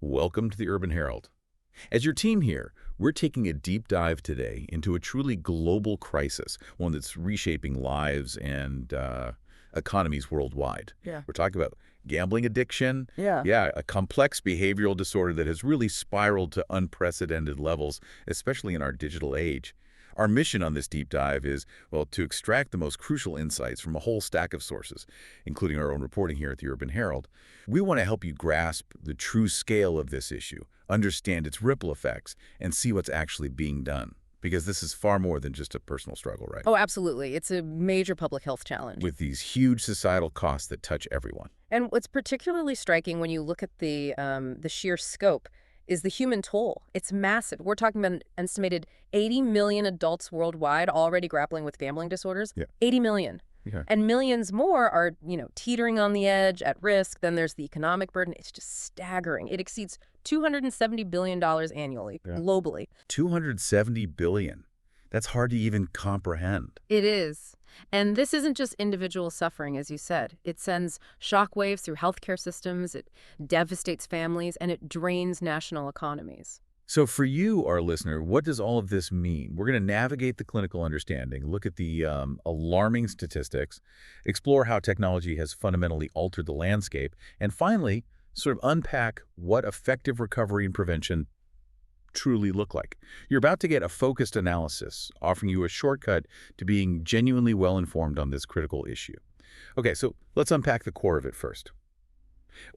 Welcome to the Urban Herald. As your team here, we're taking a deep dive today into a truly global crisis, one that's reshaping lives and economies worldwide. Yeah. We're talking about gambling addiction. Yeah. Yeah, a complex behavioral disorder that has really spiraled to unprecedented levels, especially in our digital age. Our mission on this deep dive is, well, to extract the most crucial insights from a whole stack of sources, including our own reporting here at the Urban Herald. We want to help you grasp the true scale of this issue, understand its ripple effects, and see what's actually being done. Because this is far more than just a personal struggle, right? Oh, absolutely. It's a major public health challenge. With these huge societal costs that touch everyone. And what's particularly striking when you look at the sheer scope is the human toll. It's massive. We're talking about an estimated 80 million adults worldwide already grappling with gambling disorders. Yeah. 80 million. Okay. And millions more are, teetering on the edge, at risk. Then there's the economic burden. It's just staggering. It exceeds $270 billion annually, globally. $270 billion. That's hard to even comprehend. It is. And this isn't just individual suffering, as you said. It sends shockwaves through healthcare systems, it devastates families, and it drains national economies. So for you, our listener, what does all of this mean? We're going to navigate the clinical understanding, look at the alarming statistics, explore how technology has fundamentally altered the landscape, and finally, sort of unpack what effective recovery and prevention truly look like. You're about to get a focused analysis, offering you a shortcut to being genuinely well-informed on this critical issue. Okay, so let's unpack the core of it first.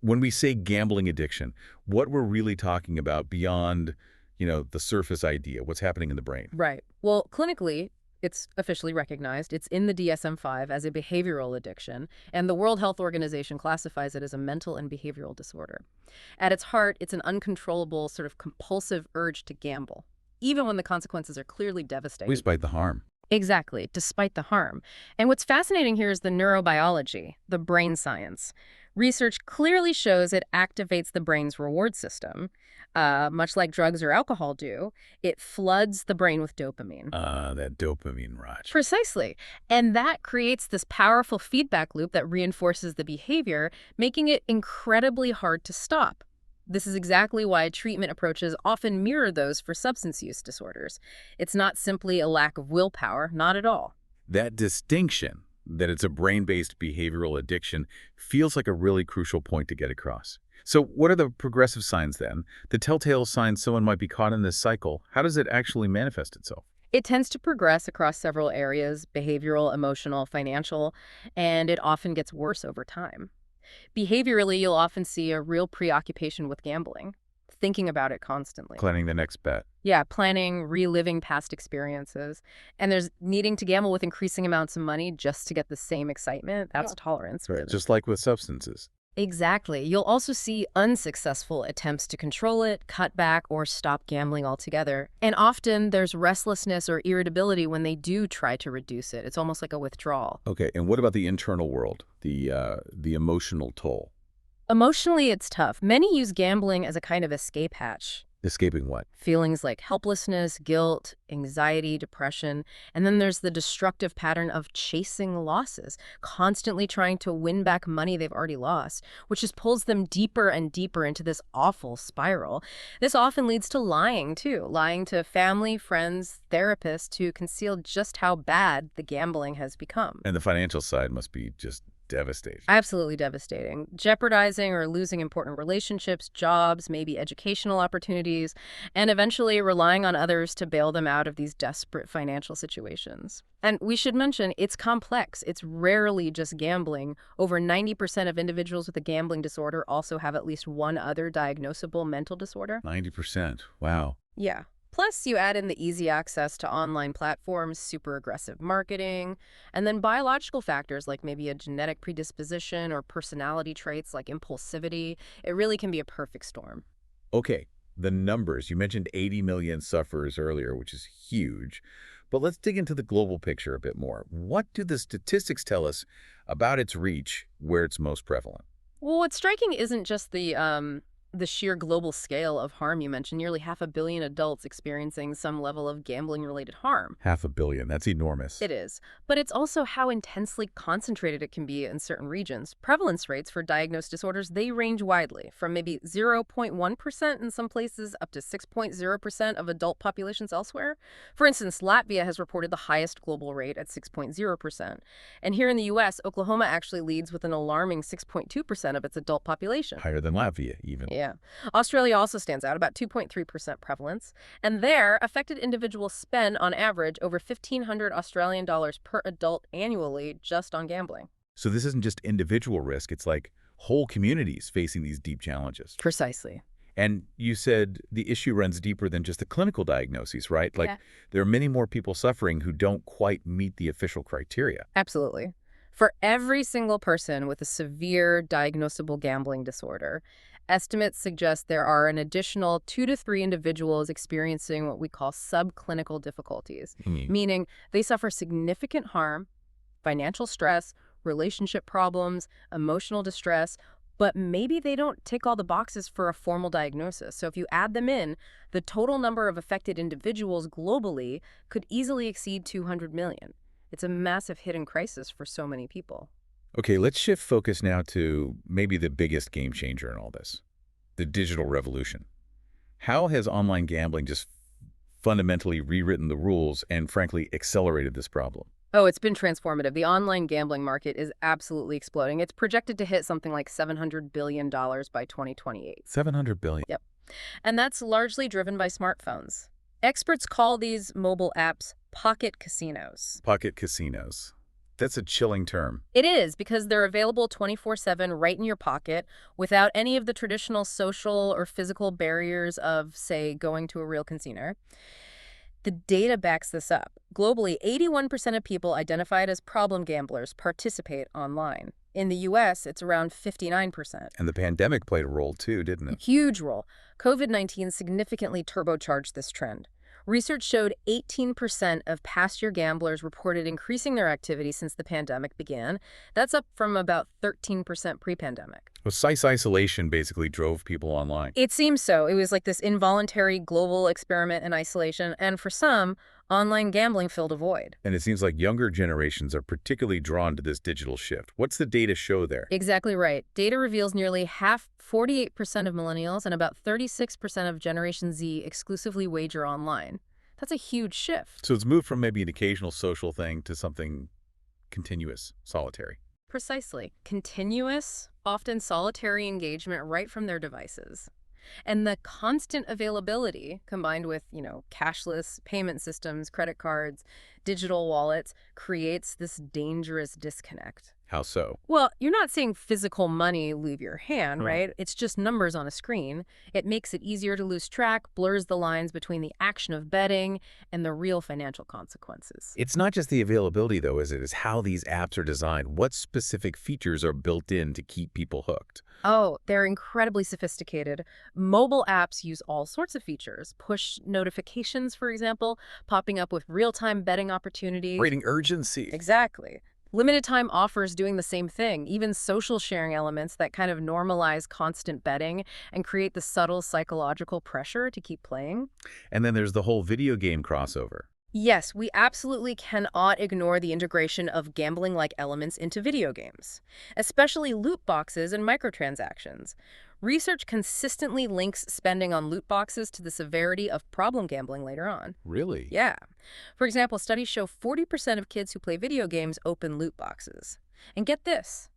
When we say gambling addiction, what we're really talking about beyond, the surface idea, what's happening in the brain. Right. Well, clinically, it's officially recognized. It's in the DSM-5 as a behavioral addiction, and the World Health Organization classifies it as a mental and behavioral disorder. At its heart, it's an uncontrollable, sort of compulsive urge to gamble, even when the consequences are clearly devastating. Despite the harm. Exactly, despite the harm. And what's fascinating here is the neurobiology, the brain science. Research clearly shows it activates the brain's reward system. Much like drugs or alcohol do, it floods the brain with dopamine. That dopamine rush. Precisely. And that creates this powerful feedback loop that reinforces the behavior, making it incredibly hard to stop. This is exactly why treatment approaches often mirror those for substance use disorders. It's not simply a lack of willpower, not at all. That distinction, that it's a brain-based behavioral addiction, feels like a really crucial point to get across. So what are the progressive signs then? The telltale signs someone might be caught in this cycle. How does it actually manifest itself? It tends to progress across several areas: behavioral, emotional, financial, and it often gets worse over time. Behaviorally, you'll often see a real preoccupation with gambling, thinking about it constantly. Planning the next bet. Yeah, planning, reliving past experiences. And there's needing to gamble with increasing amounts of money just to get the same excitement. That's tolerance. Right. Really. Just like with substances. Exactly. You'll also see unsuccessful attempts to control it, cut back, or stop gambling altogether. And often there's restlessness or irritability when they do try to reduce it. It's almost like a withdrawal. Okay, and what about the internal world, the emotional toll? Emotionally, it's tough. Many use gambling as a kind of escape hatch. Escaping what? Feelings like helplessness, guilt, anxiety, depression. And then there's the destructive pattern of chasing losses, constantly trying to win back money they've already lost, which just pulls them deeper and deeper into this awful spiral. This often leads to lying, too. Lying to family, friends, therapists to conceal just how bad the gambling has become. And the financial side must be just devastating. Absolutely devastating. Jeopardizing or losing important relationships, jobs, maybe educational opportunities, and eventually relying on others to bail them out of these desperate financial situations. And we should mention, it's complex. It's rarely just gambling. Over 90% of individuals with a gambling disorder also have at least one other diagnosable mental disorder. 90%. Wow. Yeah. Plus, you add in the easy access to online platforms, super aggressive marketing, and then biological factors like maybe a genetic predisposition or personality traits like impulsivity. It really can be a perfect storm. Okay, the numbers. You mentioned 80 million sufferers earlier, which is huge. But let's dig into the global picture a bit more. What do the statistics tell us about its reach, where it's most prevalent? Well, what's striking isn't just the sheer global scale of harm you mentioned, nearly 500 million adults experiencing some level of gambling-related harm. 500 million. That's enormous. It is. But it's also how intensely concentrated it can be in certain regions. Prevalence rates for diagnosed disorders, they range widely, from maybe 0.1% in some places up to 6.0% of adult populations elsewhere. For instance, Latvia has reported the highest global rate at 6.0%. And here in the U.S., Oklahoma actually leads with an alarming 6.2% of its adult population. Higher than Latvia, even. Yeah. Australia also stands out, about 2.3% prevalence. And there, affected individuals spend, on average, over $1,500 per adult annually just on gambling. So this isn't just individual risk. It's like whole communities facing these deep challenges. Precisely. And you said the issue runs deeper than just the clinical diagnoses, right? Like Yeah. there are many more people suffering who don't quite meet the official criteria. Absolutely. For every single person with a severe diagnosable gambling disorder, estimates suggest there are an additional 2 to 3 individuals experiencing what we call subclinical difficulties, meaning they suffer significant harm, financial stress, relationship problems, emotional distress, but maybe they don't tick all the boxes for a formal diagnosis. So if you add them in, the total number of affected individuals globally could easily exceed 200 million. It's a massive hidden crisis for so many people. Okay, let's shift focus now to maybe the biggest game changer in all this, the digital revolution. How has online gambling just fundamentally rewritten the rules and, frankly, accelerated this problem? Oh, it's been transformative. The online gambling market is absolutely exploding. It's projected to hit something like $700 billion by 2028. 700 billion. Yep. And that's largely driven by smartphones. Experts call these mobile apps pocket casinos. Pocket casinos. That's a chilling term. It is, because they're available 24/7 right in your pocket without any of the traditional social or physical barriers of, say, going to a real casino. The data backs this up. Globally, 81% of people identified as problem gamblers participate online. In the U.S., it's around 59%. And the pandemic played a role too, didn't it? Huge role. COVID-19 significantly turbocharged this trend. Research showed 18% of past-year gamblers reported increasing their activity since the pandemic began. That's up from about 13% pre-pandemic. Well, isolation basically drove people online. It seems so. It was like this involuntary global experiment in isolation, and for some, online gambling filled a void. And it seems like younger generations are particularly drawn to this digital shift. What's the data show there? Exactly right. Data reveals nearly 48% of millennials and about 36% of Generation Z exclusively wager online. That's a huge shift. So it's moved from maybe an occasional social thing to something continuous, solitary. Precisely. Continuous, often solitary engagement right from their devices. And the constant availability, combined with, cashless payment systems, credit cards, digital wallets, creates this dangerous disconnect. How so? Well, you're not seeing physical money leave your hand, right? It's just numbers on a screen. It makes it easier to lose track, blurs the lines between the action of betting and the real financial consequences. It's not just the availability, though, is it? It's how these apps are designed. What specific features are built in to keep people hooked? Oh, they're incredibly sophisticated. Mobile apps use all sorts of features. Push notifications, for example, popping up with real-time betting opportunities. Creating urgency. Exactly. Limited time offers doing the same thing, even social sharing elements that kind of normalize constant betting and create the subtle psychological pressure to keep playing. And then there's the whole video game crossover. Yes, we absolutely cannot ignore the integration of gambling-like elements into video games, especially loot boxes and microtransactions. Research consistently links spending on loot boxes to the severity of problem gambling later on. Really? Yeah. For example, studies show 40% of kids who play video games open loot boxes. And get this,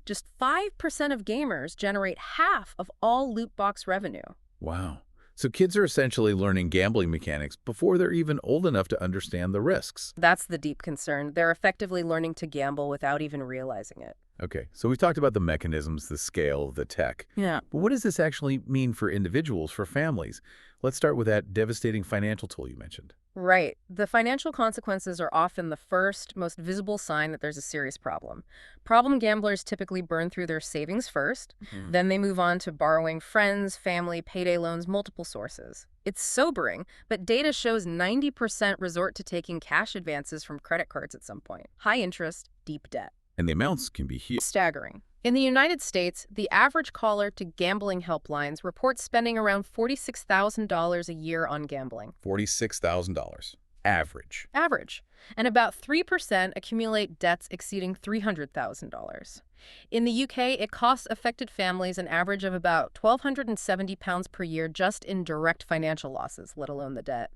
just 5% of gamers generate half of all loot box revenue. Wow. So kids are essentially learning gambling mechanics before they're even old enough to understand the risks. That's the deep concern. They're effectively learning to gamble without even realizing it. Okay, so we've talked about the mechanisms, the scale, the tech. Yeah. But what does this actually mean for individuals, for families? Let's start with that devastating financial toll you mentioned. Right. The financial consequences are often the first, most visible sign that there's a serious problem. Problem gamblers typically burn through their savings first, then they move on to borrowing friends, family, payday loans, multiple sources. It's sobering, but data shows 90% resort to taking cash advances from credit cards at some point. High interest, deep debt. And the amounts can be huge. Staggering. In the United States, the average caller to gambling helplines reports spending around $46,000 a year on gambling. $46,000. Average. Average. And about 3% accumulate debts exceeding $300,000. In the UK, it costs affected families an average of about £1,270 per year just in direct financial losses, let alone the debt.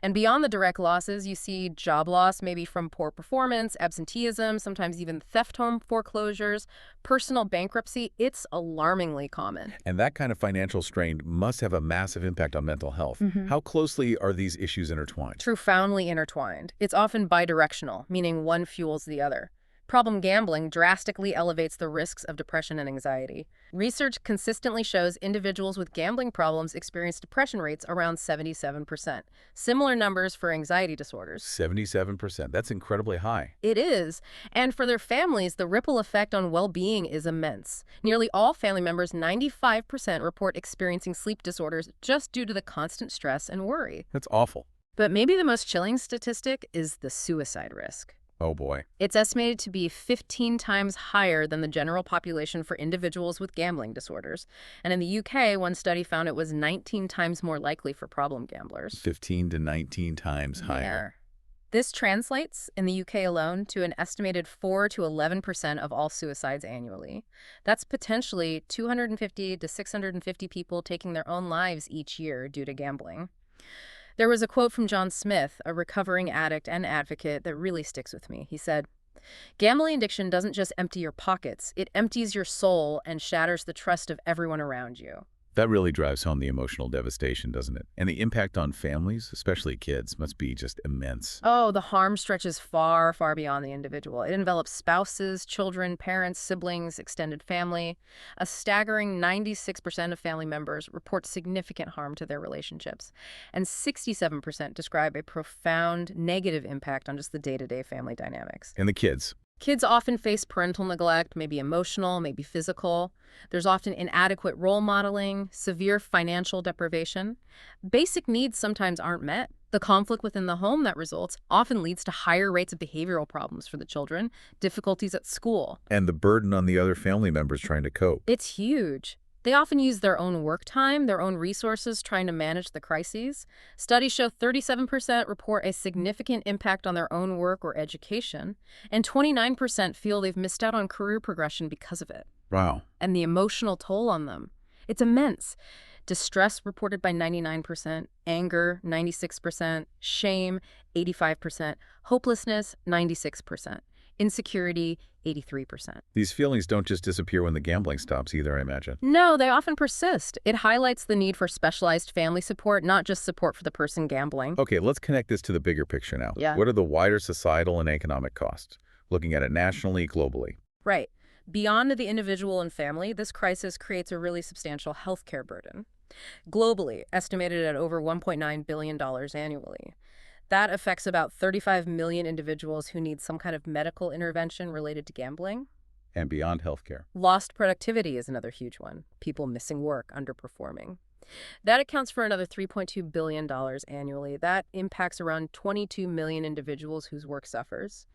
And beyond the direct losses, you see job loss, maybe from poor performance, absenteeism, sometimes even theft home foreclosures, personal bankruptcy. It's alarmingly common. And that kind of financial strain must have a massive impact on mental health. How closely are these issues intertwined? Profoundly intertwined. It's often bidirectional, meaning one fuels the other. Problem gambling drastically elevates the risks of depression and anxiety. Research consistently shows individuals with gambling problems experience depression rates around 77%. Similar numbers for anxiety disorders. 77%. That's incredibly high. It is. And for their families, the ripple effect on well-being is immense. Nearly all family members, 95%, report experiencing sleep disorders just due to the constant stress and worry. That's awful. But maybe the most chilling statistic is the suicide risk. Oh boy. It's estimated to be 15 times higher than the general population for individuals with gambling disorders. And in the UK, one study found it was 19 times more likely for problem gamblers. 15 to 19 times higher. This translates, in the UK alone, to an estimated 4 to 11% of all suicides annually. That's potentially 250 to 650 people taking their own lives each year due to gambling. There was a quote from John Smith, a recovering addict and advocate, that really sticks with me. He said, "Gambling addiction doesn't just empty your pockets, it empties your soul and shatters the trust of everyone around you." That really drives home the emotional devastation, doesn't it? And the impact on families, especially kids, must be just immense. Oh, the harm stretches far, far beyond the individual. It envelops spouses, children, parents, siblings, extended family. A staggering 96% of family members report significant harm to their relationships, and 67% describe a profound negative impact on just the day-to-day family dynamics. And the kids. Kids often face parental neglect, maybe emotional, maybe physical. There's often inadequate role modeling, severe financial deprivation. Basic needs sometimes aren't met. The conflict within the home that results often leads to higher rates of behavioral problems for the children, difficulties at school. And the burden on the other family members trying to cope. It's huge. They often use their own work time, their own resources trying to manage the crises. Studies show 37% report a significant impact on their own work or education, and 29% feel they've missed out on career progression because of it. Wow. And the emotional toll on them, it's immense. Distress reported by 99%, anger 96%, shame 85%, hopelessness 96%. Insecurity, 83%. These feelings don't just disappear when the gambling stops either, I imagine. No, they often persist. It highlights the need for specialized family support, not just support for the person gambling. Okay, let's connect this to the bigger picture now. Yeah. What are the wider societal and economic costs? Looking at it nationally, globally. Right. Beyond the individual and family, this crisis creates a really substantial healthcare burden. Globally, estimated at over $1.9 billion annually. That affects about 35 million individuals who need some kind of medical intervention related to gambling. And beyond healthcare. Lost productivity is another huge one. People missing work, underperforming. That accounts for another $3.2 billion annually. That impacts around 22 million individuals whose work suffers.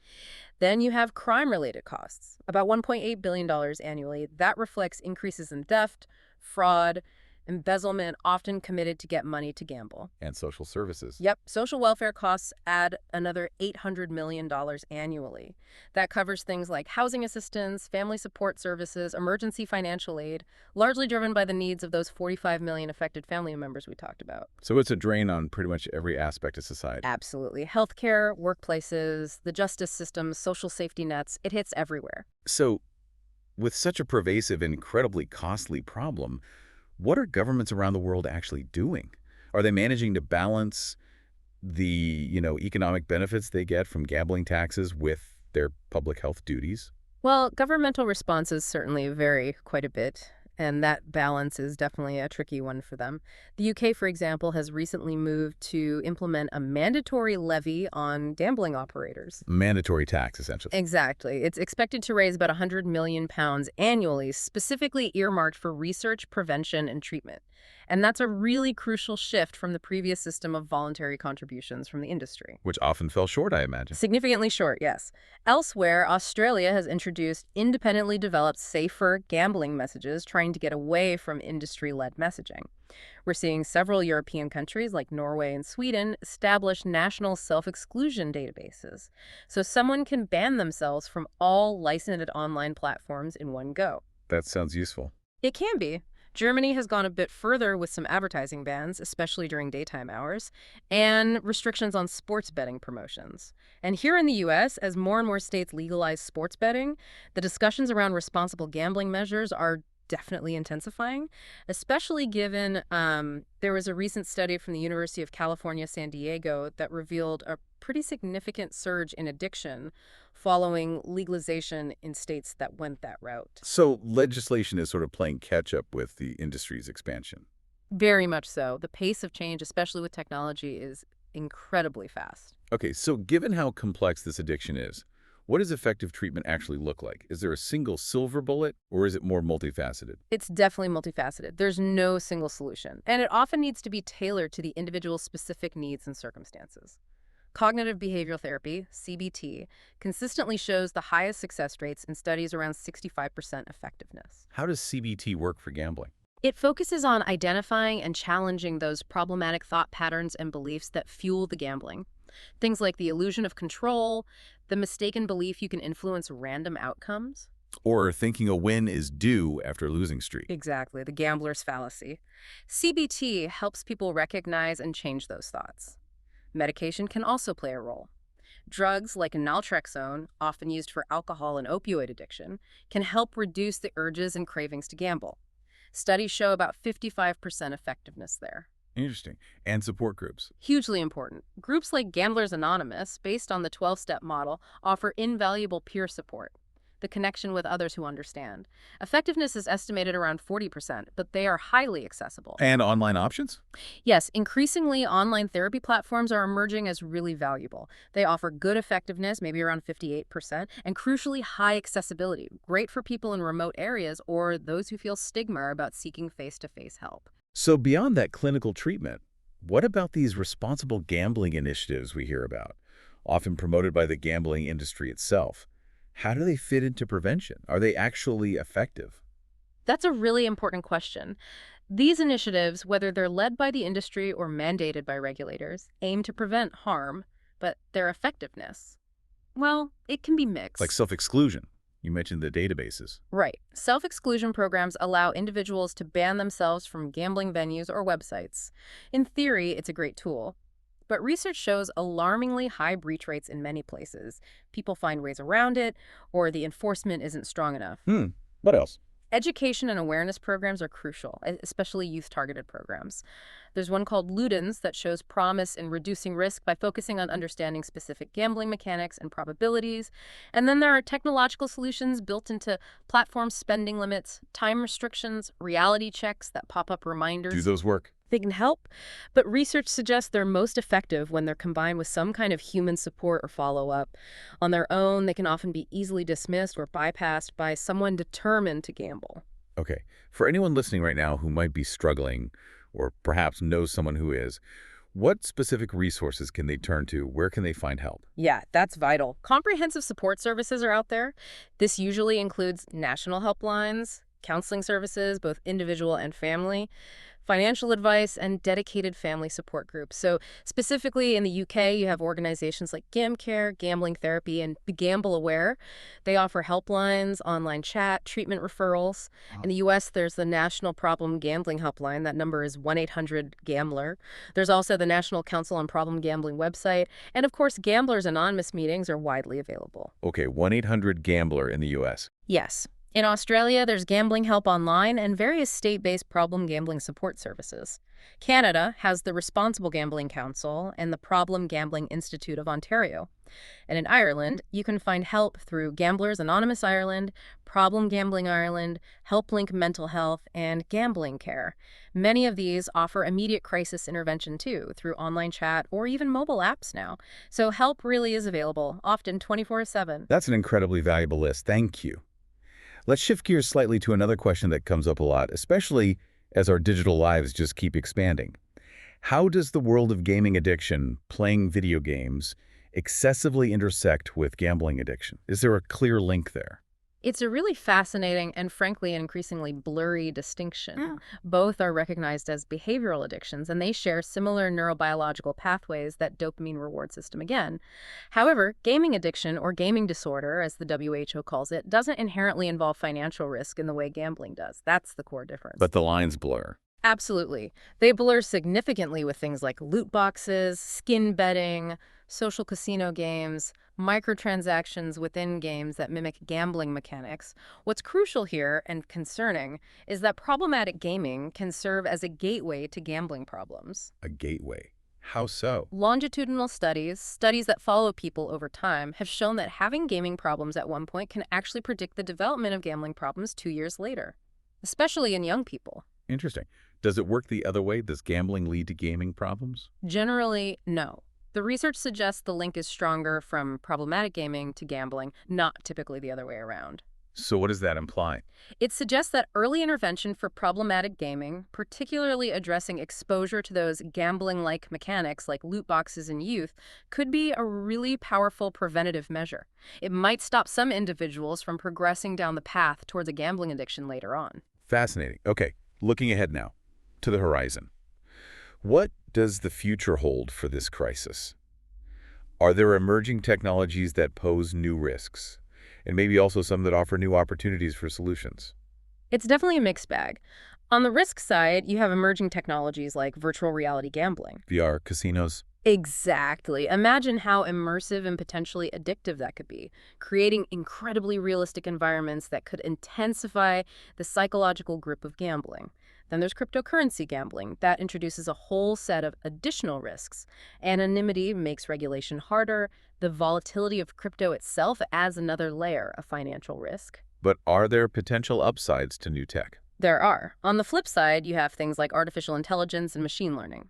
Then you have crime-related costs, about $1.8 billion annually. That reflects increases in theft, fraud, embezzlement, often committed to get money to gamble. And social services. Yep. Social welfare costs add another $800 million annually. That covers things like housing assistance, family support services, emergency financial aid, largely driven by the needs of those 45 million affected family members we talked about. So it's a drain on pretty much every aspect of society. Absolutely. Healthcare, workplaces, the justice system, social safety nets, it hits everywhere. So with such a pervasive and incredibly costly problem, what are governments around the world actually doing? Are they managing to balance the, economic benefits they get from gambling taxes with their public health duties? Well, governmental responses certainly vary quite a bit. and that balance is definitely a tricky one for them. The UK, for example, has recently moved to implement a mandatory levy on gambling operators. Mandatory tax, essentially. Exactly. It's expected to raise about £100 million annually, specifically earmarked for research, prevention, and treatment. And that's a really crucial shift from the previous system of voluntary contributions from the industry. Which often fell short, I imagine. Significantly short, yes. Elsewhere, Australia has introduced independently developed safer gambling messages, trying to get away from industry-led messaging. We're seeing several European countries like Norway and Sweden establish national self-exclusion databases, so someone can ban themselves from all licensed online platforms in one go. That sounds useful. It can be. Germany has gone a bit further with some advertising bans, especially during daytime hours, and restrictions on sports betting promotions. And here in the U.S., as more and more states legalize sports betting, the discussions around responsible gambling measures are definitely intensifying, especially given there was a recent study from the University of California, San Diego that revealed a pretty significant surge in addiction following legalization in states that went that route. So legislation is sort of playing catch up with the industry's expansion. Very much so. The pace of change, especially with technology, is incredibly fast. Okay, so given how complex this addiction is, what does effective treatment actually look like? Is there a single silver bullet, or is it more multifaceted? It's definitely multifaceted. There's no single solution, and it often needs to be tailored to the individual's specific needs and circumstances. Cognitive behavioral therapy, CBT, consistently shows the highest success rates in studies around 65% effectiveness. How does CBT work for gambling? It focuses on identifying and challenging those problematic thought patterns and beliefs that fuel the gambling. Things like the illusion of control, the mistaken belief you can influence random outcomes. Or thinking a win is due after a losing streak? Exactly, the gambler's fallacy. CBT helps people recognize and change those thoughts. Medication can also play a role. Drugs like naltrexone, often used for alcohol and opioid addiction, can help reduce the urges and cravings to gamble. Studies show about 55% effectiveness there. Interesting. And support groups? Hugely important. Groups like Gamblers Anonymous, based on the 12-step model, offer invaluable peer support, the connection with others who understand. Effectiveness is estimated around 40%, but they are highly accessible. And online options? Yes, increasingly online therapy platforms are emerging as really valuable. They offer good effectiveness, maybe around 58%, and crucially high accessibility, great for people in remote areas or those who feel stigma about seeking face-to-face help. So beyond that clinical treatment, what about these responsible gambling initiatives we hear about, often promoted by the gambling industry itself? How do they fit into prevention? Are they actually effective? That's a really important question. These initiatives, whether they're led by the industry or mandated by regulators, aim to prevent harm, but their effectiveness, well, it can be mixed. Like self-exclusion. You mentioned the databases. Right. Self-exclusion programs allow individuals to ban themselves from gambling venues or websites. In theory, it's a great tool. But research shows alarmingly high breach rates in many places. People find ways around it, or the enforcement isn't strong enough. What else? Education and awareness programs are crucial, especially youth-targeted programs. There's one called Ludens that shows promise in reducing risk by focusing on understanding specific gambling mechanics and probabilities. And then there are technological solutions built into platform spending limits, time restrictions, reality checks that pop up reminders. Do those work? They can help, but research suggests they're most effective when they're combined with some kind of human support or follow-up. On their own, they can often be easily dismissed or bypassed by someone determined to gamble. Okay. For anyone listening right now who might be struggling, or perhaps knows someone who is, what specific resources can they turn to? Where can they find help? Yeah, that's vital. Comprehensive support services are out there. This usually includes national helplines, counseling services, both individual and family, financial advice, and dedicated family support groups. So specifically in the UK, you have organizations like GamCare, Gambling Therapy, and Be Gamble Aware. They offer helplines, online chat, treatment referrals. In the US, there's the National Problem Gambling Helpline. That number is 1-800-GAMBLER. There's also the National Council on Problem Gambling website. And of course, Gamblers Anonymous meetings are widely available. Okay, 1-800-GAMBLER in the U.S. Yes. In Australia, there's gambling help online and various state-based problem gambling support services. Canada has the Responsible Gambling Council and the Problem Gambling Institute of Ontario. And in Ireland, you can find help through Gamblers Anonymous Ireland, Problem Gambling Ireland, HelpLink Mental Health, and Gambling Care. Many of these offer immediate crisis intervention too, through online chat or even mobile apps now. So help really is available, often 24/7. That's an incredibly valuable list. Thank you. Let's shift gears slightly to another question that comes up a lot, especially as our digital lives just keep expanding. How does the world of gaming addiction, playing video games, excessively intersect with gambling addiction? Is there a clear link there? It's a really fascinating and frankly increasingly blurry distinction. Yeah. Both are recognized as behavioral addictions, and they share similar neurobiological pathways that dopamine reward system again. However, gaming addiction, or gaming disorder, as the WHO calls it, doesn't inherently involve financial risk in the way gambling does. That's the core difference. But the lines blur. Absolutely. They blur significantly with things like loot boxes, skin betting, social casino games, microtransactions within games that mimic gambling mechanics. What's crucial here and concerning is that problematic gaming can serve as a gateway to gambling problems. A gateway. How so? Longitudinal studies that follow people over time, have shown that having gaming problems at one point can actually predict the development of gambling problems 2 years later, especially in young people. Interesting. Does it work the other way? Does gambling lead to gaming problems? Generally, no. The research suggests the link is stronger from problematic gaming to gambling, not typically the other way around. So what does that imply? It suggests that early intervention for problematic gaming, particularly addressing exposure to those gambling-like mechanics like loot boxes in youth, could be a really powerful preventative measure. It might stop some individuals from progressing down the path towards a gambling addiction later on. Fascinating. Okay, looking ahead now to the horizon. What does the future hold for this crisis? Are there emerging technologies that pose new risks? And maybe also some that offer new opportunities for solutions? It's definitely a mixed bag. On the risk side, you have emerging technologies like virtual reality gambling. VR, casinos? Exactly. Imagine how immersive and potentially addictive that could be, creating incredibly realistic environments that could intensify the psychological grip of gambling. Then there's cryptocurrency gambling. That introduces a whole set of additional risks. Anonymity makes regulation harder. The volatility of crypto itself adds another layer of financial risk. But are there potential upsides to new tech? There are. On the flip side, you have things like artificial intelligence and machine learning.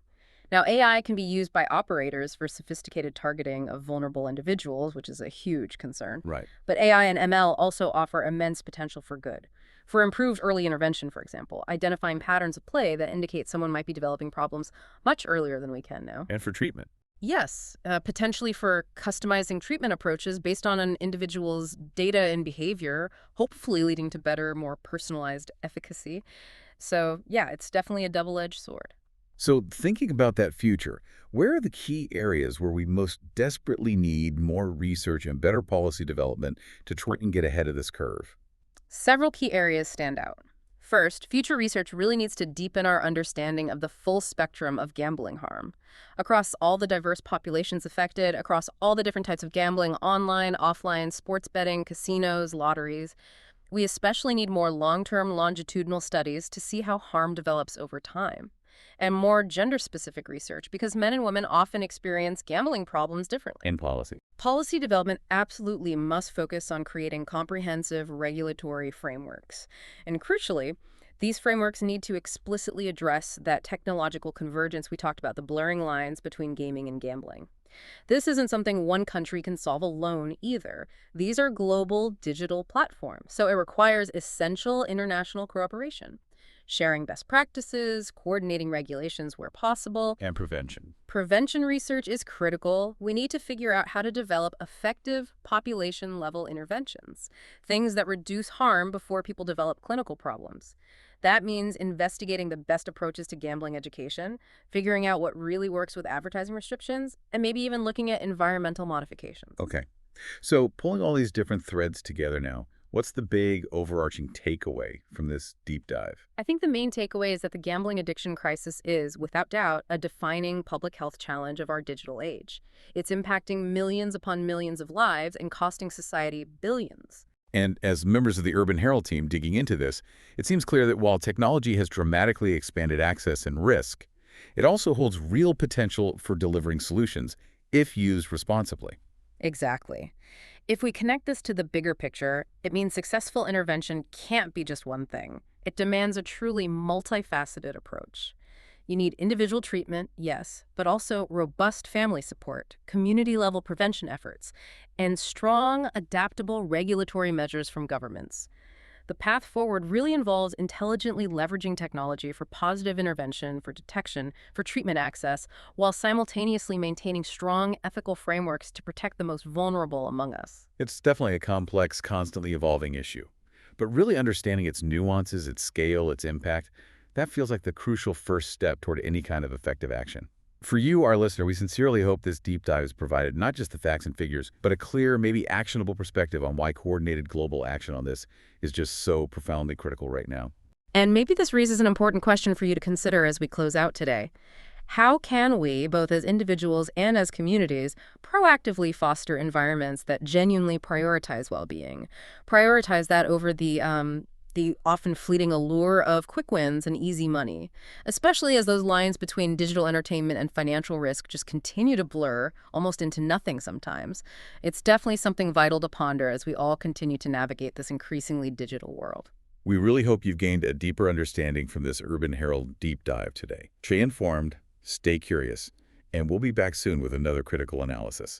Now, AI can be used by operators for sophisticated targeting of vulnerable individuals, which is a huge concern. Right. But AI and ML also offer immense potential for good. For improved early intervention, for example, identifying patterns of play that indicate someone might be developing problems much earlier than we can now. And for treatment? Yes, potentially for customizing treatment approaches based on an individual's data and behavior, hopefully leading to better, more personalized efficacy. So, yeah, it's definitely a double-edged sword. So thinking about that future, where are the key areas where we most desperately need more research and better policy development to try and get ahead of this curve? Several key areas stand out. First, future research really needs to deepen our understanding of the full spectrum of gambling harm. Across all the diverse populations affected, across all the different types of gambling, online, offline, sports betting, casinos, lotteries, we especially need more long-term longitudinal studies to see how harm develops over time. And more gender-specific research, because men and women often experience gambling problems differently. In policy. Policy development absolutely must focus on creating comprehensive regulatory frameworks. And crucially, these frameworks need to explicitly address that technological convergence we talked about, the blurring lines between gaming and gambling. This isn't something one country can solve alone either. These are global digital platforms, so it requires essential international cooperation. Sharing best practices, coordinating regulations where possible. And prevention. Prevention research is critical. We need to figure out how to develop effective population-level interventions, things that reduce harm before people develop clinical problems. That means investigating the best approaches to gambling education, figuring out what really works with advertising restrictions, and maybe even looking at environmental modifications. Okay. So pulling all these different threads together now, what's the big overarching takeaway from this deep dive? I think the main takeaway is that the gambling addiction crisis is, without doubt, a defining public health challenge of our digital age. It's impacting millions upon millions of lives and costing society billions. And as members of the Urban Herald team digging into this, it seems clear that while technology has dramatically expanded access and risk, it also holds real potential for delivering solutions if used responsibly. Exactly. If we connect this to the bigger picture, it means successful intervention can't be just one thing. It demands a truly multifaceted approach. You need individual treatment, yes, but also robust family support, community-level prevention efforts, and strong, adaptable regulatory measures from governments. The path forward really involves intelligently leveraging technology for positive intervention, for detection, for treatment access, while simultaneously maintaining strong ethical frameworks to protect the most vulnerable among us. It's definitely a complex, constantly evolving issue. But really understanding its nuances, its scale, its impact, that feels like the crucial first step toward any kind of effective action. For you, our listener, we sincerely hope this deep dive has provided not just the facts and figures, but a clear, maybe actionable perspective on why coordinated global action on this is just so profoundly critical right now. And maybe this raises an important question for you to consider as we close out today. How can we, both as individuals and as communities, proactively foster environments that genuinely prioritize well-being? Prioritize that over the often fleeting allure of quick wins and easy money, especially as those lines between digital entertainment and financial risk just continue to blur almost into nothing sometimes. It's definitely something vital to ponder as we all continue to navigate this increasingly digital world. We really hope you've gained a deeper understanding from this Urban Herald deep dive today. Stay informed, stay curious, and we'll be back soon with another critical analysis.